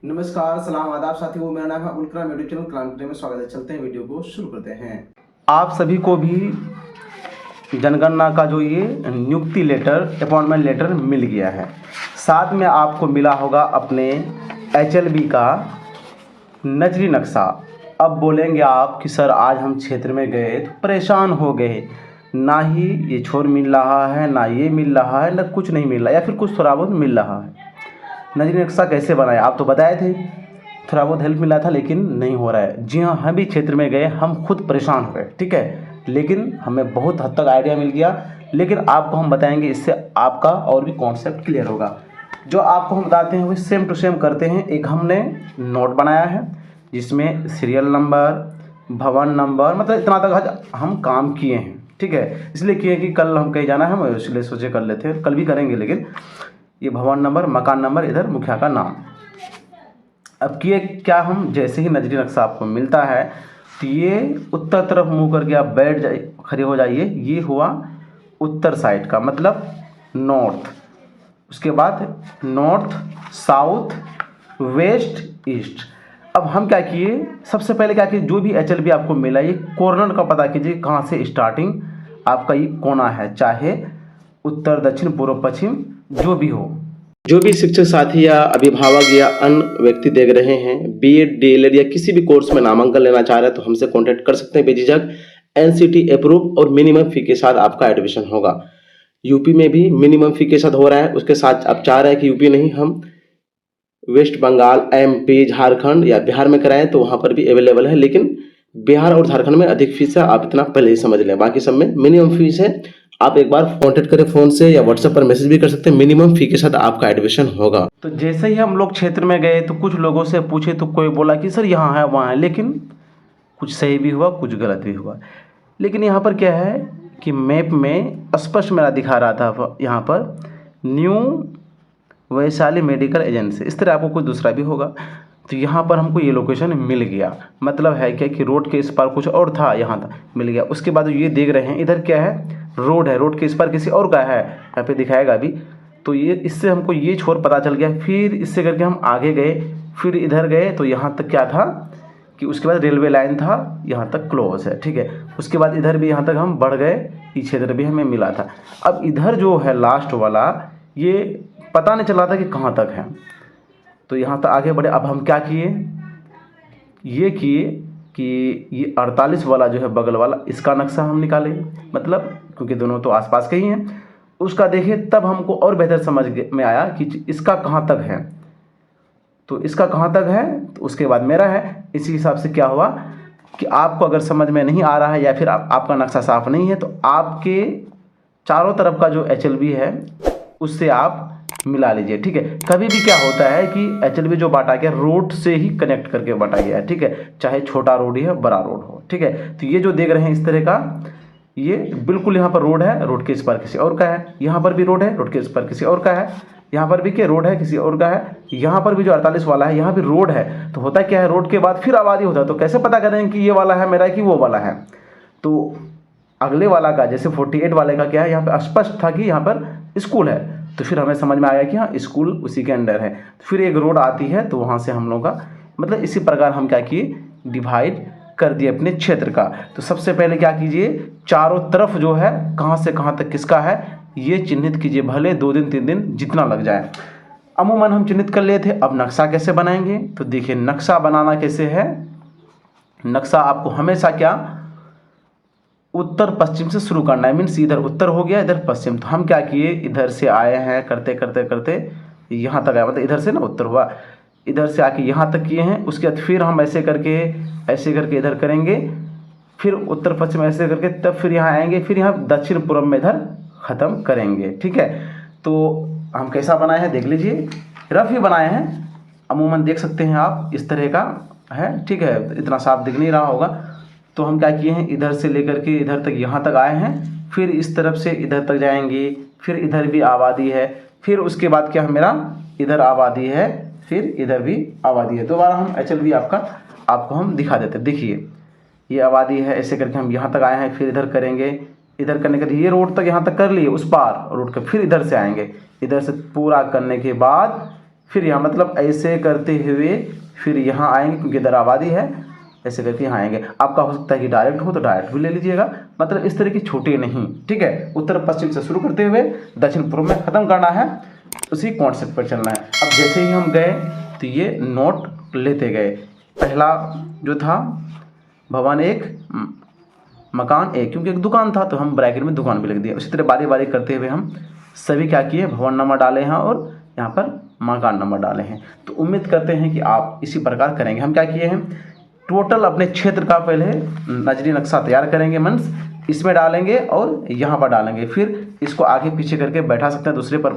नमस्कार, सलाम, आदाब साथियों। मेरा नाम है अबुल कलाम। यूट्यूब चैनल कलाम में स्वागत है। चलते हैं, वीडियो को शुरू करते हैं। आप सभी को भी जनगणना का जो ये नियुक्ति लेटर, अपॉइंटमेंट लेटर मिल गया है। साथ में आपको मिला होगा अपने HLB का नजरी नक्शा। अब बोलेंगे आप कि सर आज हम क्षेत्र में गए तो परेशान हो गए, ना ही ये छोर मिल रहा है, ना ये मिल रहा है, ना कुछ नहीं मिल रहा, या फिर कुछ थोड़ा बहुत मिल रहा है। नजरी नक्शा कैसे बनाया, आप तो बताए थे, थोड़ा बहुत हेल्प मिला था, लेकिन नहीं हो रहा है। जी हाँ, हम भी क्षेत्र में गए, हम खुद परेशान हो गए, ठीक है, लेकिन हमें बहुत हद तक आइडिया मिल गया। लेकिन आपको हम बताएंगे, इससे आपका और भी कॉन्सेप्ट क्लियर होगा। जो आपको हम बताते हैं वो सेम टू सेम करते हैं। एक हमने नोट बनाया है जिसमें सीरियल नंबर, भवन नंबर, मतलब इतना तक आज हम काम किए हैं, ठीक है। इसलिए किए कि कल हम कहीं जाना है, हम इसलिए सोचे कर लेते हैं, कल भी करेंगे। लेकिन ये भवन नंबर, मकान नंबर, इधर मुखिया का नाम। अब किए क्या, हम जैसे ही नजरी नक्शा आपको मिलता है तो ये उत्तर तरफ मुंह करके आप बैठ जाइए, खड़े हो जाइए। ये हुआ उत्तर साइड का, मतलब नॉर्थ। उसके बाद नॉर्थ, साउथ, वेस्ट, ईस्ट। अब हम क्या किए, सबसे पहले क्या किए, जो भी HLB आपको मिला ये कॉर्नर का पता कीजिए, कहाँ से स्टार्टिंग आपका ये कोना है, चाहे उत्तर, दक्षिण, पूर्व, पश्चिम, जो भी हो। जो भी शिक्षक साथी या अभिभावक या अन्य व्यक्ति देख रहे हैं, BEd, DLED या किसी भी कोर्स में नामांकन लेना चाह रहे हैं, तो हमसे कांटेक्ट कर सकते हैं बेझिझक। NCT अप्रूव और मिनिमम फी के साथ आपका एडमिशन होगा। यूपी में भी मिनिमम फी के साथ हो रहा है। उसके साथ आप चाह रहे हैं कि यूपी नहीं, हम वेस्ट बंगाल, MP, झारखंड या बिहार में कराएं, तो वहां पर भी अवेलेबल है। लेकिन बिहार और झारखंड में अधिक फीस है, आप इतना पहले ही समझ लें। बाकी सब में मिनिमम फीस है। आप एक बार कांटेक्ट करें फ़ोन से या व्हाट्सएप पर मैसेज भी कर सकते हैं। मिनिमम फी के साथ आपका एडमिशन होगा। तो जैसे ही हम लोग क्षेत्र में गए तो कुछ लोगों से पूछे तो कोई बोला कि सर यहाँ है, वहाँ है, लेकिन कुछ सही भी हुआ, कुछ गलत भी हुआ। लेकिन यहाँ पर क्या है कि मैप में स्पष्ट मेरा दिखा रहा था यहाँ पर न्यू वैशाली मेडिकल एजेंसी, इस तरह आपको कोई दूसरा भी होगा। तो यहाँ पर हमको ये लोकेशन मिल गया। मतलब है क्या कि रोड के इस पार कुछ और था, यहाँ था, मिल गया। उसके बाद ये देख रहे हैं, इधर क्या है, रोड है, रोड के इस पार किसी और का है, यहाँ पे दिखाएगा अभी। तो ये इससे हमको ये छोर पता चल गया। फिर इससे करके हम आगे गए, फिर इधर गए तो यहाँ तक क्या था कि उसके बाद रेलवे लाइन था, यहाँ तक क्लोज है, ठीक है। उसके बाद इधर भी यहाँ तक हम बढ़ गए, ये क्षेत्र भी हमें मिला था। अब इधर जो है लास्ट वाला, ये पता नहीं चल रहा था कि कहाँ तक है, तो यहाँ तक आगे बढ़े। अब हम क्या किए, ये किए कि ये 48 वाला जो है बगल वाला, इसका नक्शा हम निकाले, मतलब क्योंकि दोनों तो आसपास के ही हैं। उसका देखिए, तब हमको और बेहतर समझ में आया कि इसका कहाँ तक है। तो इसका कहाँ तक है, तो उसके बाद मेरा है। इसी हिसाब से क्या हुआ कि आपको अगर समझ में नहीं आ रहा है या फिर आपका नक्शा साफ नहीं है, तो आपके चारों तरफ का जो HLB है उससे आप मिला लीजिए, ठीक है। कभी भी क्या होता है कि HLB जो बांटा गया रोड से ही कनेक्ट करके बांटा गया है, ठीक है, चाहे छोटा रोड ही है, बड़ा रोड हो, ठीक है। तो ये जो देख रहे हैं इस तरह का, ये बिल्कुल यहाँ पर रोड है, रोड के इस पार किसी और का है। यहाँ पर भी रोड है, रोड के इस पार किसी और का है। यहाँ पर भी क्या रोड है, किसी और का है। यहाँ पर भी जो 48 वाला है, यहाँ भी रोड है। तो होता क्या है, रोड के बाद फिर आबादी होता है, तो कैसे पता करें कि ये वाला है मेरा कि वो वाला है। तो अगले वाला का, जैसे 48 वाले का क्या है, यहाँ पर स्पष्ट था कि यहाँ पर स्कूल है, तो फिर हमें समझ में आया कि हाँ स्कूल उसी के अंडर है। तो फिर एक रोड आती है, तो वहाँ से हम लोग का मतलब इसी प्रकार हम क्या किए, डिवाइड कर दिए अपने क्षेत्र का। तो सबसे पहले क्या कीजिए, चारों तरफ जो है कहाँ से कहाँ तक किसका है ये चिन्हित कीजिए, भले 2 दिन 3 दिन जितना लग जाए। अमूमन हम चिन्हित कर लिए थे। अब नक्शा कैसे बनाएंगे, तो देखिए नक्शा बनाना कैसे है। नक्शा आपको हमेशा क्या, उत्तर पश्चिम से शुरू करना है। मीन्स इधर उत्तर हो गया, इधर पश्चिम। तो हम क्या किए, इधर से आए हैं, करते करते करते यहाँ तक आया, मतलब इधर से ना उत्तर हुआ, इधर से आके यहाँ तक किए हैं। उसके बाद फिर हम ऐसे करके इधर करेंगे, फिर उत्तर पश्चिम ऐसे करके, तब फिर यहाँ आएंगे, फिर यहाँ दक्षिण पूर्व में इधर ख़त्म करेंगे, ठीक है। तो हम कैसा बनाए हैं देख लीजिए, रफ ही बनाए हैं। अमूमन देख सकते हैं आप, इस तरह का है, ठीक है। इतना साफ दिख नहीं रहा होगा। तो हम क्या किए हैं, इधर से लेकर के इधर तक यहाँ तक आए हैं, फिर इस तरफ से इधर तक जाएंगे, फिर इधर भी आबादी है, फिर उसके बाद क्या है, मेरा इधर आबादी है, फिर इधर भी आबादी है। दोबारा हम HLB आपको हम दिखा देते हैं। देखिए ये आबादी है, ऐसे करके हम यहाँ तक आए हैं, फिर इधर करेंगे, इधर करने के ये रोड तक यहाँ तक कर लिए, उस पार रोड के, फिर इधर से आएंगे, इधर से पूरा करने के बाद फिर यहाँ मतलब ऐसे करते हुए फिर यहाँ आएंगे, क्योंकि इधर आबादी है, ऐसे करके यहाँ आएंगे। आपका हो सकता है कि डायरेक्ट हो तो डायरेक्ट भी ले लीजिएगा, मतलब इस तरह की छोटे नहीं, ठीक है। उत्तर पश्चिम से शुरू करते हुए दक्षिण पूर्व में ख़त्म करना है, उसी कॉन्सेप्ट पर चलना है। अब जैसे ही हम गए तो ये नोट लेते गए। पहला जो था भवन एक, मकान एक, क्योंकि एक दुकान था तो हम ब्रैकेट में दुकान भी लिख दिया। उसी तरह बारी बारी करते हुए हम सभी क्या किए, भवन नंबर डाले हैं और यहाँ पर मकान नंबर डाले हैं। तो उम्मीद करते हैं कि आप इसी प्रकार करेंगे। हम क्या किए हैं, टोटल अपने क्षेत्र का पहले नजरी नक्शा तैयार करेंगे, मीन्स इसमें डालेंगे और यहाँ पर डालेंगे, फिर इसको आगे पीछे करके बैठा सकते हैं दूसरे पर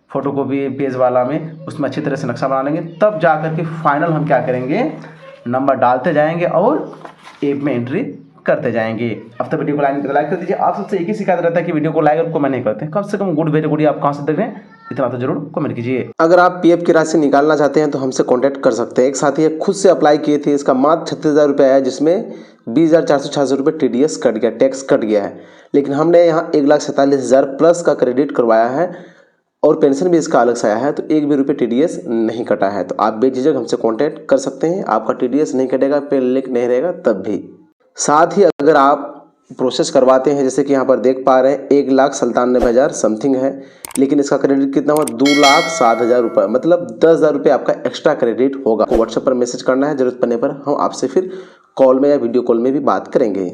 फोटोकॉपी पेज वाला में, उसमें अच्छी तरह से नक्शा बना लेंगे। तब जा करके फाइनल हम क्या करेंगे, नंबर डालते जाएंगे और ऐप में एंट्री करते जाएंगे। अब तक वीडियो को लाइक कर दीजिए। आप सबसे एक ही शिकायत रहता है कि वीडियो को लाइक और कमेंट नहीं करते हैं। कम से कम गुड वेरी गुड आप कहाँ से देख रहे हैं इतना तो जरूर कमेंट कीजिए। अगर आप पीएफ की राशि निकालना चाहते हैं तो हमसे कांटेक्ट कर सकते हैं। एक साथी खुद से अप्लाई किए थे, इसका मात्र 36,000 रुपये आया, जिसमें 20,466 रुपये TDS कट गया, टैक्स कट गया है। लेकिन हमने यहाँ 1,47,000 प्लस का क्रेडिट करवाया है और पेंशन भी इसका अलग से आया है, तो एक भी रुपये TDS नहीं कटा है। तो आप बेझिझक हमसे कॉन्टैक्ट कर सकते हैं, आपका TDS नहीं कटेगा, पे लिंक नहीं रहेगा तब भी। साथ ही अगर आप प्रोसेस करवाते हैं, जैसे कि यहाँ पर देख पा रहे हैं 1,97,000 समथिंग है, लेकिन इसका क्रेडिट कितना हुआ, 2,07,000 रुपये, मतलब 10,000 रुपये आपका एक्स्ट्रा क्रेडिट होगा। आपको व्हाट्सएप पर मैसेज करना है, जरूरत पड़ने पर हम आपसे फिर कॉल में या वीडियो कॉल में भी बात करेंगे।